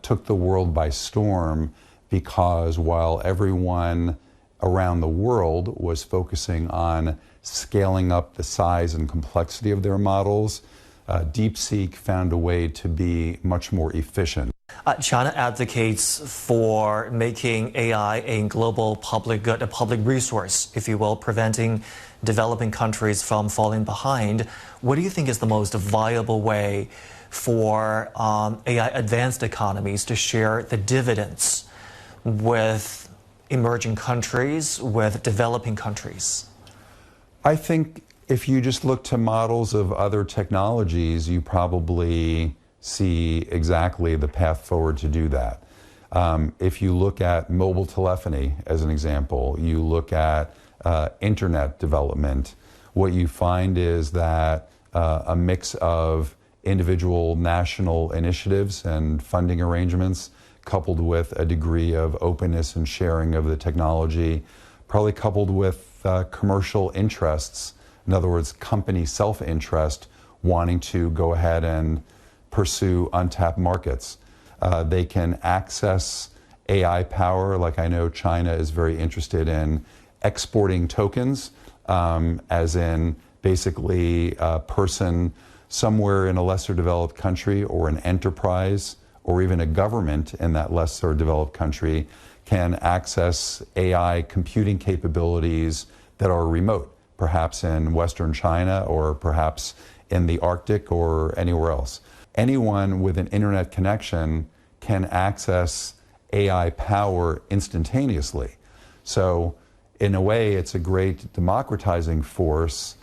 Speaker 16: took the world by storm because while everyone around the world was focusing on scaling up the size and complexity of their models, DeepSeek found a way to be much more efficient.
Speaker 15: China advocates for making AI a global public good, a public resource, if you will, preventing developing countries from falling behind. What do you think is the most viable way for AI advanced economies to share the dividends with emerging countries, with developing countries?
Speaker 16: I think if you just look to models of other technologies, you probably see exactly the path forward to do that. If you look at mobile telephony as an example, you look at internet development, what you find is that a mix of individual national initiatives and funding arrangements coupled with a degree of openness and sharing of the technology, probably coupled with commercial interests, in other words, company self-interest, wanting to go ahead and pursue untapped markets. They can access AI power, like I know China is very interested in exporting tokens, as in basically a person somewhere in a lesser developed country or an enterprise or even a government in that lesser developed country can access AI computing capabilities that are remote, perhaps in Western China or perhaps in the Arctic or anywhere else. Anyone with an internet connection can access AI power instantaneously. So in a way, it's a great democratizing force.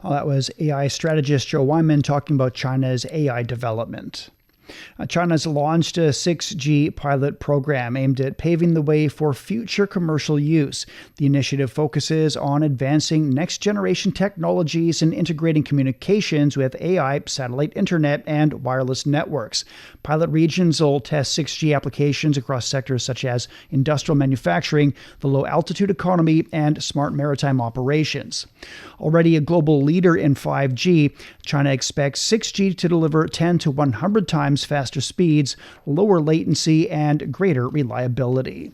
Speaker 4: Well, that was AI strategist Joe Wyman talking about China's AI development. China's launched a 6G pilot program aimed at paving the way for future commercial use. The initiative focuses on advancing next-generation technologies and integrating communications with AI, satellite internet, and wireless networks. Pilot regions will test 6G applications across sectors such as industrial manufacturing, the low-altitude economy, and smart maritime operations. Already a global leader in 5G, China expects 6G to deliver 10 to 100 times faster speeds, lower latency, and greater reliability.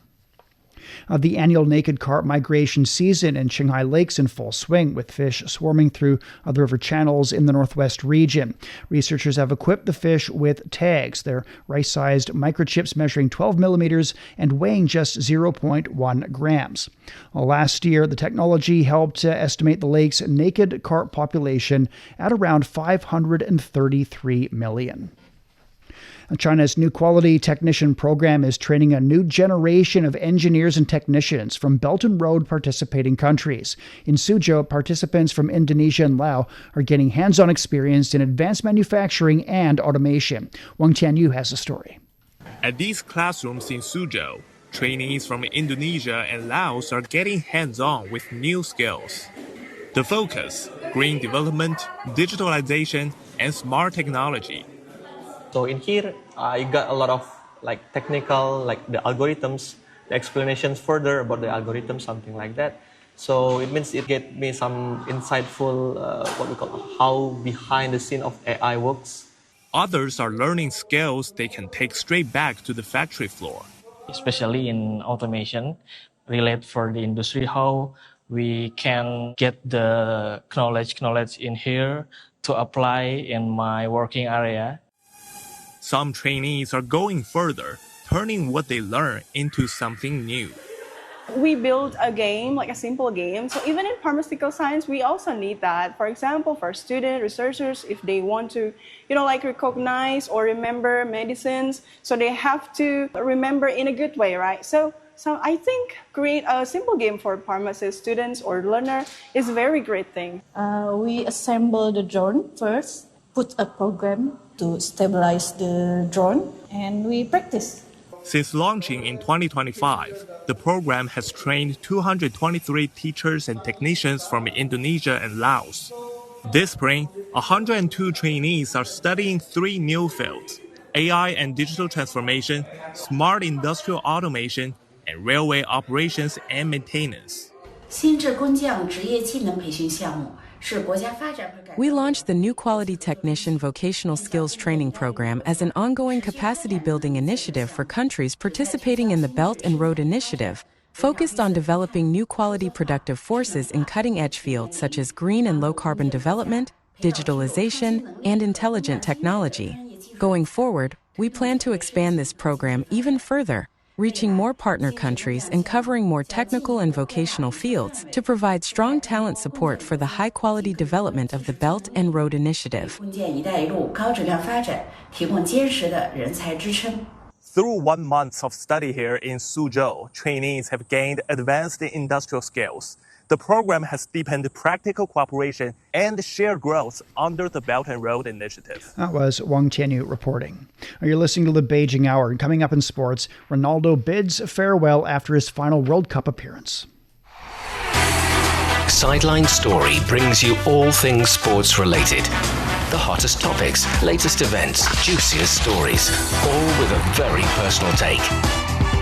Speaker 4: The annual naked carp migration season in Qinghai Lake's in full swing, with fish swarming through the river channels in the northwest region. Researchers have equipped the fish with tags. They're rice-sized microchips measuring 12 millimeters and weighing just 0.1 grams. Last year, the technology helped estimate the lake's naked carp population at around 533 million. China's New Quality Technician program is training a new generation of engineers and technicians from Belt and Road participating countries. In Suzhou, participants from Indonesia and Laos are getting hands-on experience in advanced manufacturing and automation. Wang Tianyu has the story.
Speaker 14: At these classrooms in Suzhou, trainees from Indonesia and Laos are getting hands-on with new skills. The focus: green development, digitalization, and smart technology.
Speaker 17: So in here, I got a lot of technical, the algorithms, the explanations further about the algorithm, something like that. So it means it gave me some insightful, how behind the scene of AI works.
Speaker 14: Others are learning skills they can take straight back to the factory floor.
Speaker 18: Especially in automation, relate for the industry, how we can get the knowledge in here to apply in my working area.
Speaker 14: Some trainees are going further, turning what they learn into something new.
Speaker 19: We build a game, a simple game. So even in pharmaceutical science, we also need that. For example, for student researchers, if they want to, recognize or remember medicines, so they have to remember in a good way, right? So I think create a simple game for pharmacist students or learner is a very great thing.
Speaker 21: We assemble the drone first, put a program to stabilize the drone, and we practice.
Speaker 14: Since launching in 2025, the program has trained 223 teachers and technicians from Indonesia and Laos. This spring, 102 trainees are studying 3 new fields: AI and digital transformation, smart industrial automation, and railway operations and maintenance.
Speaker 22: 新制工匠职业技能培训项目
Speaker 5: We launched the New Quality Technician Vocational Skills Training Program as an ongoing capacity-building initiative for countries participating in the Belt and Road Initiative, focused on developing new quality productive forces in cutting-edge fields such as green and low-carbon development, digitalization, and intelligent technology. Going forward, we plan to expand this program even further, reaching more partner countries and covering more technical and vocational fields to provide strong talent support for the high-quality development of the Belt and Road Initiative.
Speaker 14: Through 1 month of study here in Suzhou, trainees have gained advanced industrial skills. The program has deepened practical cooperation and shared growth under the Belt and Road Initiative.
Speaker 4: That was Wang Tianyu reporting. You're listening to the Beijing Hour, and coming up in sports, Ronaldo bids farewell after his final World Cup appearance.
Speaker 11: Sideline Story brings you all things sports related. The hottest topics, latest events, juiciest stories, all with a very personal take.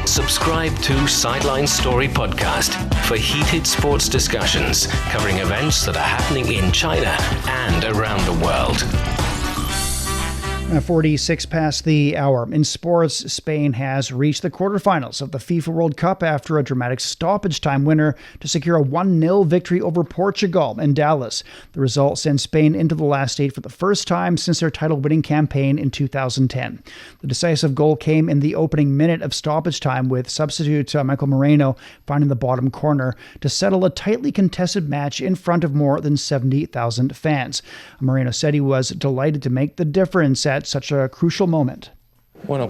Speaker 11: Subscribe to Sideline Story Podcast for heated sports discussions covering events that are happening in China and around the world.
Speaker 4: 46 past the hour. In sports, Spain has reached the quarterfinals of the FIFA World Cup after a dramatic stoppage time winner to secure a 1-0 victory over Portugal in Dallas. The result sends Spain into the last eight for the first time since their title-winning campaign in 2010. The decisive goal came in the opening minute of stoppage time, with substitute Michael Moreno finding the bottom corner to settle a tightly contested match in front of more than 70,000 fans. Moreno said he was delighted to make the difference at such a crucial moment.
Speaker 7: Well,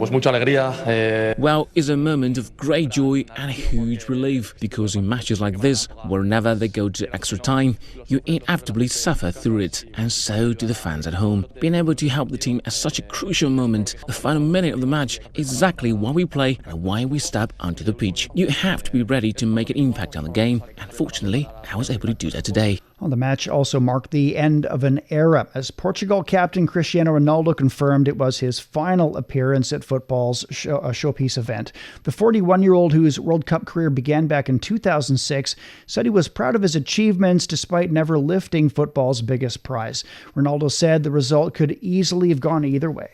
Speaker 7: it's a moment of great joy and huge relief, because in matches like this, whenever they go to extra time, you inevitably suffer through it, and so do the fans at home. Being able to help the team at such a crucial moment, the final minute of the match, is exactly why we play and why we step onto the pitch. You have to be ready to make an impact on the game, and fortunately, I was able to do that today.
Speaker 4: Well, the match also marked the end of an era, as Portugal captain Cristiano Ronaldo confirmed it was his final appearance at football's showpiece event. The 41-year-old, whose World Cup career began back in 2006, said he was proud of his achievements despite never lifting football's biggest prize. Ronaldo said the result could easily have gone either way.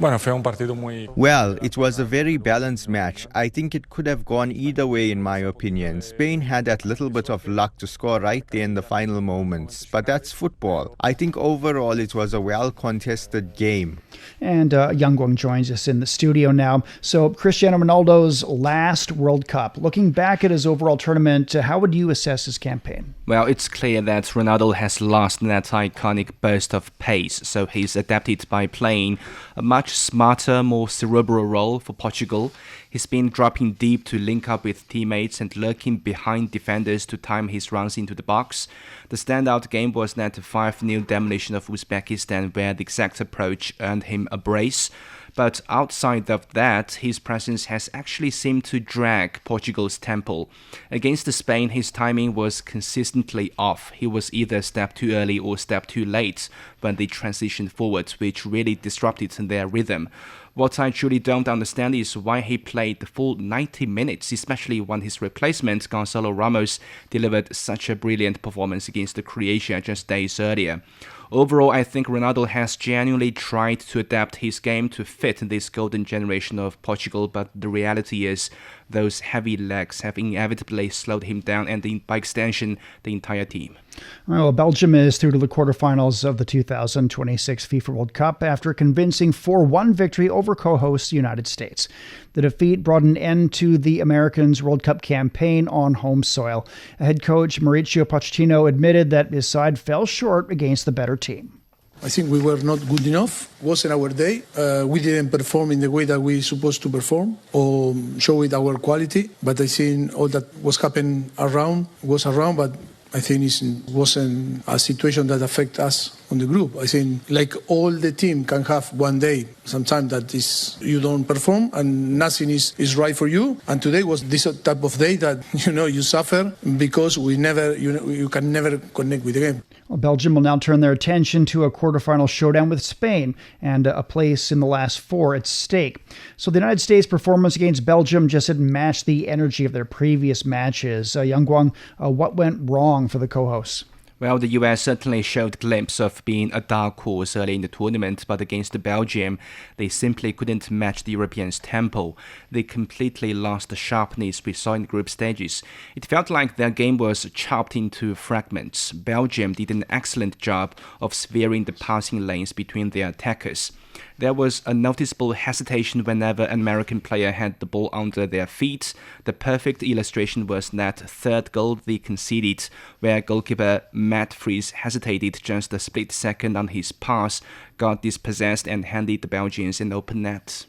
Speaker 20: Well, it was a very balanced match. I think it could have gone either way, in my opinion. Spain had that little bit of luck to score right there in the final moments, but that's football. I think overall it was a well-contested game.
Speaker 4: And Yang Guang joins us in the studio now. So, Cristiano Ronaldo's last World Cup. Looking back at his overall tournament, how would you assess his campaign?
Speaker 22: Well, it's clear that Ronaldo has lost that iconic burst of pace, so he's adapted by playing a much smarter, more cerebral role for Portugal. He's been dropping deep to link up with teammates and lurking behind defenders to time his runs into the box. The standout game was that 5-0 demolition of Uzbekistan, where the exact approach earned him a brace. But outside of that, his presence has actually seemed to drag Portugal's tempo. Against Spain, his timing was consistently off. He was either a step too early or a step too late when they transitioned forward, which really disrupted their rhythm. What I truly don't understand is why he played the full 90 minutes, especially when his replacement, Gonzalo Ramos, delivered such a brilliant performance against Croatia just days earlier. Overall, I think Ronaldo has genuinely tried to adapt his game to fit this golden generation of Portugal, but the reality is those heavy legs have inevitably slowed him down and, by extension, the entire team.
Speaker 4: Well, Belgium is through to the quarterfinals of the 2026 FIFA World Cup after a convincing 4-1 victory over co-host the United States. The defeat brought an end to the Americans' World Cup campaign on home soil. Head coach Mauricio Pochettino admitted that his side fell short against the better team.
Speaker 24: I think we were not good enough. It wasn't our day. We didn't perform in the way that we supposed to perform or show it our quality. But I think all that was happening was around, but I think it wasn't a situation that affect us on the group. I think like all the team can have one day, sometimes that is you don't perform and nothing is right for you. And today was this type of day that you suffer because you can never connect with the game.
Speaker 4: Well, Belgium will now turn their attention to a quarterfinal showdown with Spain and a place in the last four at stake. So the United States' performance against Belgium just didn't match the energy of their previous matches. Yang Guang, what went wrong for the co-hosts?
Speaker 22: Well, the US certainly showed a glimpse of being a dark horse early in the tournament, but against Belgium, they simply couldn't match the Europeans' tempo. They completely lost the sharpness we saw in the group stages. It felt like their game was chopped into fragments. Belgium did an excellent job of sparing the passing lanes between their attackers. There was a noticeable hesitation whenever an American player had the ball under their feet. The perfect illustration was that third goal they conceded, where goalkeeper Matt Fries hesitated just a split second on his pass, got dispossessed and handed the Belgians an open net.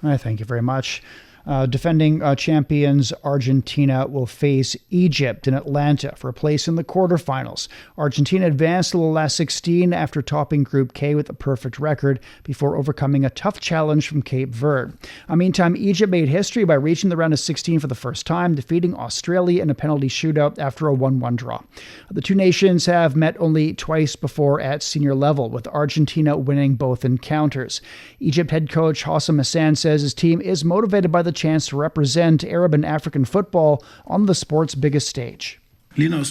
Speaker 4: All right, thank you very much. Defending champions Argentina will face Egypt in Atlanta for a place in the quarterfinals. Argentina advanced to the last 16 after topping Group K with a perfect record before overcoming a tough challenge from Cape Verde. Meantime, Egypt made history by reaching the round of 16 for the first time, defeating Australia in a penalty shootout after a 1-1 draw. The two nations have met only twice before at senior level, with Argentina winning both encounters. Egypt head coach Hossam Hassan says his team is motivated by the chance to represent Arab and African football on the sport's biggest stage.
Speaker 7: And of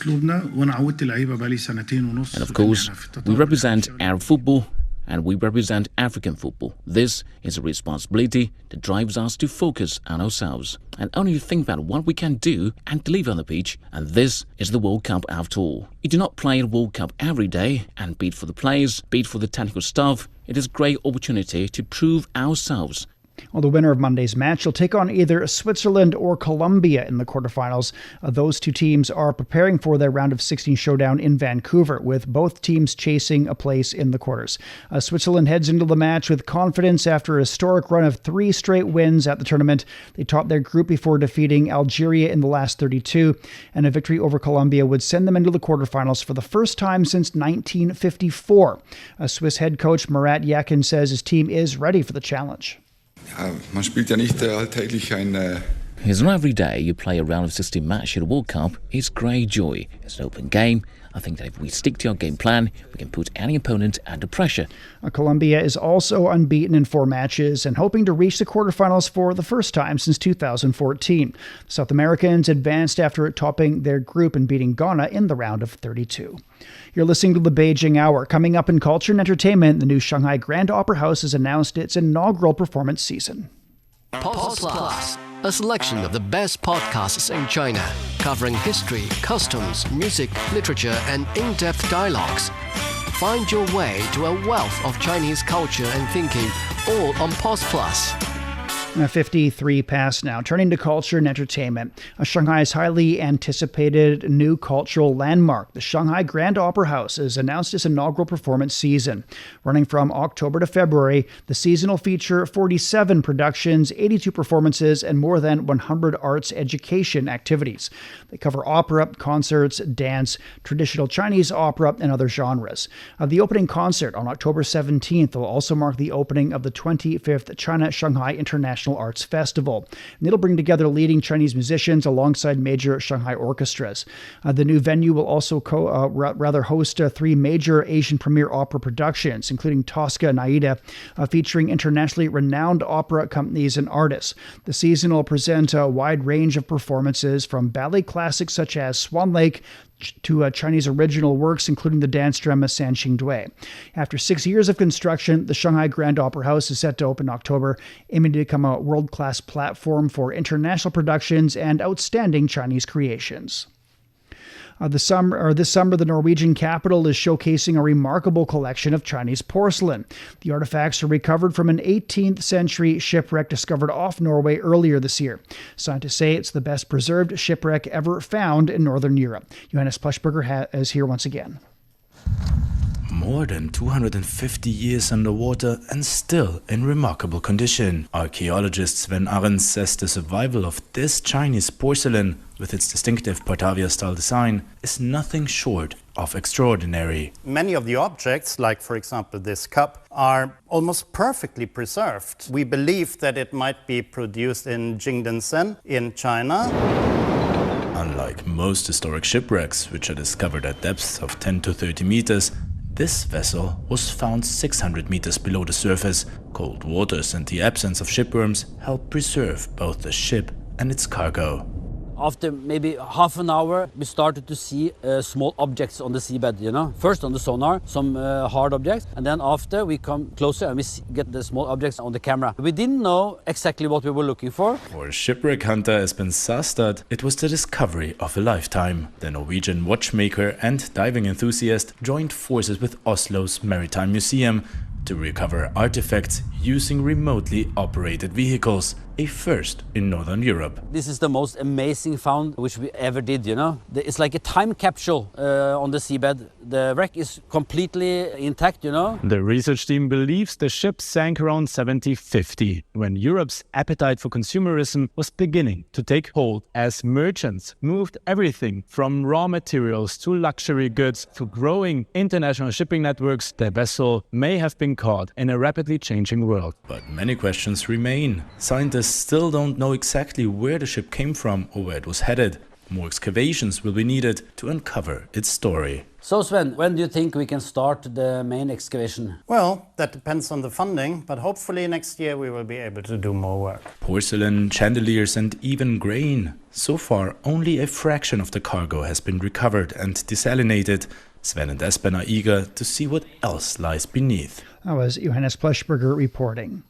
Speaker 7: course, we represent Arab football and we represent African football. This is a responsibility that drives us to focus on ourselves and only think about what we can do and deliver on the pitch. And this is the World Cup after all. You do not play a World Cup every day, and be it for the players, be it for the technical staff, it is a great opportunity to prove ourselves.
Speaker 4: Well, the winner of Monday's match will take on either Switzerland or Colombia in the quarterfinals. Those two teams are preparing for their round of 16 showdown in Vancouver, with both teams chasing a place in the quarters. Switzerland heads into the match with confidence after a historic run of 3 straight wins at the tournament. They topped their group before defeating Algeria in the last 32, and a victory over Colombia would send them into the quarterfinals for the first time since 1954. Swiss head coach Murat Yakin says his team is ready for the challenge.
Speaker 7: It's not every day you play a round of 16 match in a World Cup. It's great joy. It's an open game. I think that if we stick to our game plan, we can put any opponent under pressure.
Speaker 4: Colombia is also unbeaten in 4 matches and hoping to reach the quarterfinals for the first time since 2014. The South Americans advanced after topping their group and beating Ghana in the round of 32. You're listening to the Beijing Hour. Coming up in culture and entertainment, the new Shanghai Grand Opera House has announced its inaugural performance season.
Speaker 1: Pod Plus, a selection of the best podcasts in China, covering history, customs, music, literature, and in-depth dialogues. Find your way to a wealth of Chinese culture and thinking, all on Pod Plus.
Speaker 4: 53 past now. Turning to culture and entertainment. Shanghai's highly anticipated new cultural landmark, the Shanghai Grand Opera House, has announced its inaugural performance season. Running from October to February, the season will feature 47 productions, 82 performances, and more than 100 arts education activities. They cover opera, concerts, dance, traditional Chinese opera, and other genres. The opening concert on October 17th will also mark the opening of the 25th China-Shanghai International Arts Festival. And it'll bring together leading Chinese musicians alongside major Shanghai orchestras. The new venue will also host 3 major Asian premier opera productions, including Tosca and Aida, featuring internationally renowned opera companies and artists. The season will present a wide range of performances from ballet classics such as Swan Lake to Chinese original works, including the dance drama San Qing Dui. After 6 years of construction, the Shanghai Grand Opera House is set to open in October, aiming to become a world-class platform for international productions and outstanding Chinese creations. This summer, the Norwegian capital is showcasing a remarkable collection of Chinese porcelain. The artifacts are recovered from an 18th century shipwreck discovered off Norway earlier this year. Scientists say it's the best preserved shipwreck ever found in Northern Europe. Johannes Plushberger is here once again.
Speaker 2: More than 250 years underwater and still in remarkable condition. Archaeologist Sven Arens says the survival of this Chinese porcelain, with its distinctive Batavia-style design, is nothing short of extraordinary.
Speaker 6: Many of the objects, like for example this cup, are almost perfectly preserved. We believe that it might be produced in Jingdenzhen in China.
Speaker 2: Unlike most historic shipwrecks, which are discovered at depths of 10 to 30 meters, this vessel was found 600 meters below the surface. Cold waters and the absence of shipworms helped preserve both the ship and its cargo.
Speaker 3: after maybe half an hour, we started to see small objects on the seabed, you know. First on the sonar, some hard objects, and then after we come closer and we get the small objects on the camera. We didn't know exactly what we were looking for.
Speaker 2: For a shipwreck hunter Espen Sastad, it was the discovery of a lifetime. The Norwegian watchmaker and diving enthusiast joined forces with Oslo's Maritime Museum to recover artifacts using remotely operated vehicles, a first in Northern Europe.
Speaker 3: This is the most amazing found which we ever did, you know. It's like a time capsule on the seabed. The wreck is completely intact, you know.
Speaker 8: The research team believes the ship sank around 1750, when Europe's appetite for consumerism was beginning to take hold as merchants moved everything from raw materials to luxury goods to growing international shipping networks. The vessel may have been caught in a rapidly changing world.
Speaker 2: But many questions remain. Scientists still don't know exactly where the ship came from or where it was headed. More excavations will be needed to uncover its story.
Speaker 3: So Sven, when do you think we can start the main excavation?
Speaker 6: Well, that depends on the funding, but hopefully next year we will be able to do more work.
Speaker 2: Porcelain, chandeliers and even grain. So far, only a fraction of the cargo has been recovered and desalinated. Sven and Espen are eager to see what else lies beneath.
Speaker 4: That was Johannes Pleschberger reporting.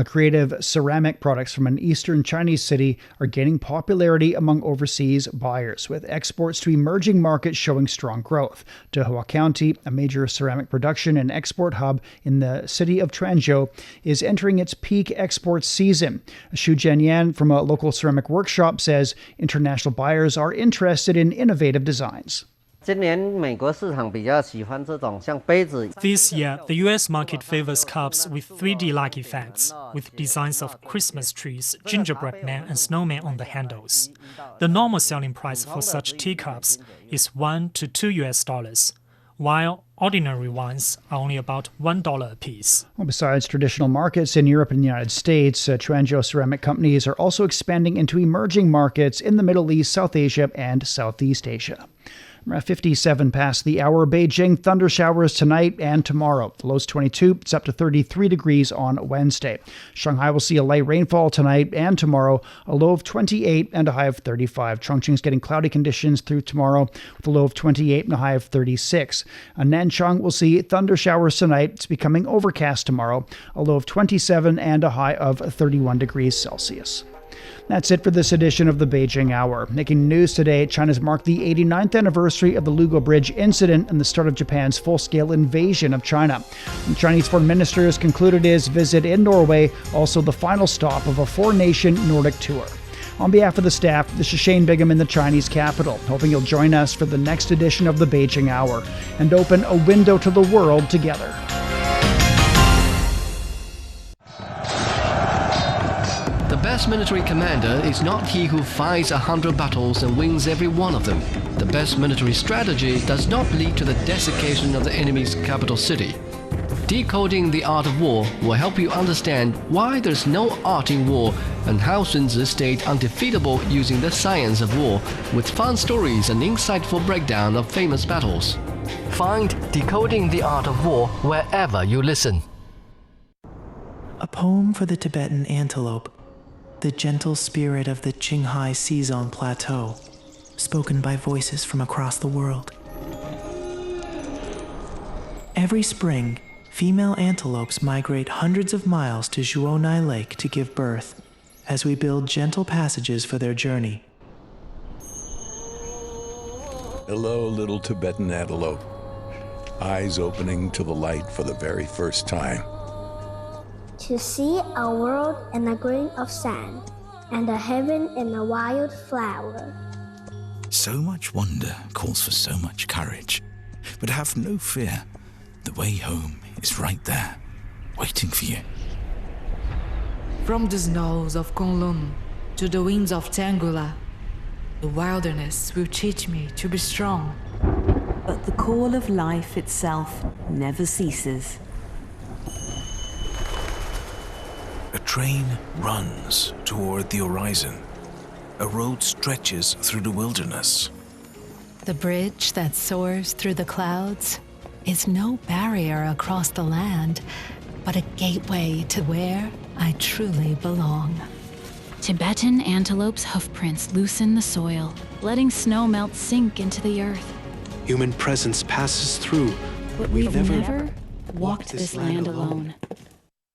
Speaker 4: Creative ceramic products from an eastern Chinese city are gaining popularity among overseas buyers, with exports to emerging markets showing strong growth. Dehua County, a major ceramic production and export hub in the city of Quanzhou, is entering its peak export season. Xu Jianyan from a local ceramic workshop says international buyers are interested in innovative designs.
Speaker 9: This year,
Speaker 23: the US market favors cups with 3D-like effects, with designs of Christmas trees, gingerbread men, and snowmen on the handles. The normal selling price for such teacups is $1 to $2, while ordinary ones are only about $1 a piece.
Speaker 4: Well, besides traditional markets in Europe and the United States, Quanzhou ceramic companies are also expanding into emerging markets in the Middle East, South Asia, and Southeast Asia. 57 past the hour. Beijing, thunder showers tonight and tomorrow. The low's 22. It's up to 33 degrees on Wednesday. Shanghai will see a light rainfall tonight and tomorrow. A low of 28 and a high of 35. Chongqing's getting cloudy conditions through tomorrow with a low of 28 and a high of 36. Nanchang will see thunder showers tonight. It's becoming overcast tomorrow. A low of 27 and a high of 31 degrees Celsius. That's it for this edition of the Beijing Hour. Making news today, China's marked the 89th anniversary of the Lugou Bridge Incident and the start of Japan's full-scale invasion of China. The Chinese Foreign Minister has concluded his visit in Norway, also the final stop of a four-nation Nordic tour. On behalf of the staff, this is Shane Bigham in the Chinese capital, hoping you'll join us for the next edition of the Beijing Hour and open a window to the world together.
Speaker 1: The best military commander is not he who fights 100 battles and wins every one of them. The best military strategy does not lead to the desiccation of the enemy's capital city. Decoding the Art of War will help you understand why there's no art in war and how Sun Tzu stayed undefeatable using the science of war, with fun stories and insightful breakdown of famous battles. Find Decoding the Art of War wherever you listen.
Speaker 25: A poem for the Tibetan antelope, the gentle spirit of the Qinghai Seazong Plateau, spoken by voices from across the world. Every spring, female antelopes migrate hundreds of miles to Zhuonai Lake to give birth, as we build gentle passages for their journey.
Speaker 26: Hello, little Tibetan antelope. Eyes opening to the light for the very first time.
Speaker 27: To see a world in a grain of sand, and a heaven in a wild flower.
Speaker 28: So much wonder calls for so much courage. But have no fear. The way home is right there, waiting for you.
Speaker 29: From the snows of Kunlun to the winds of Tangula, the wilderness will teach me to be strong.
Speaker 30: But the call of life itself never ceases.
Speaker 28: A train runs toward the horizon. A road stretches through the wilderness.
Speaker 31: The bridge that soars through the clouds is no barrier across the land, but a gateway to where I truly belong.
Speaker 5: Tibetan antelope's hoofprints loosen the soil, letting snow melt sink into the earth.
Speaker 9: Human presence passes through,
Speaker 5: but we've never walked this land alone.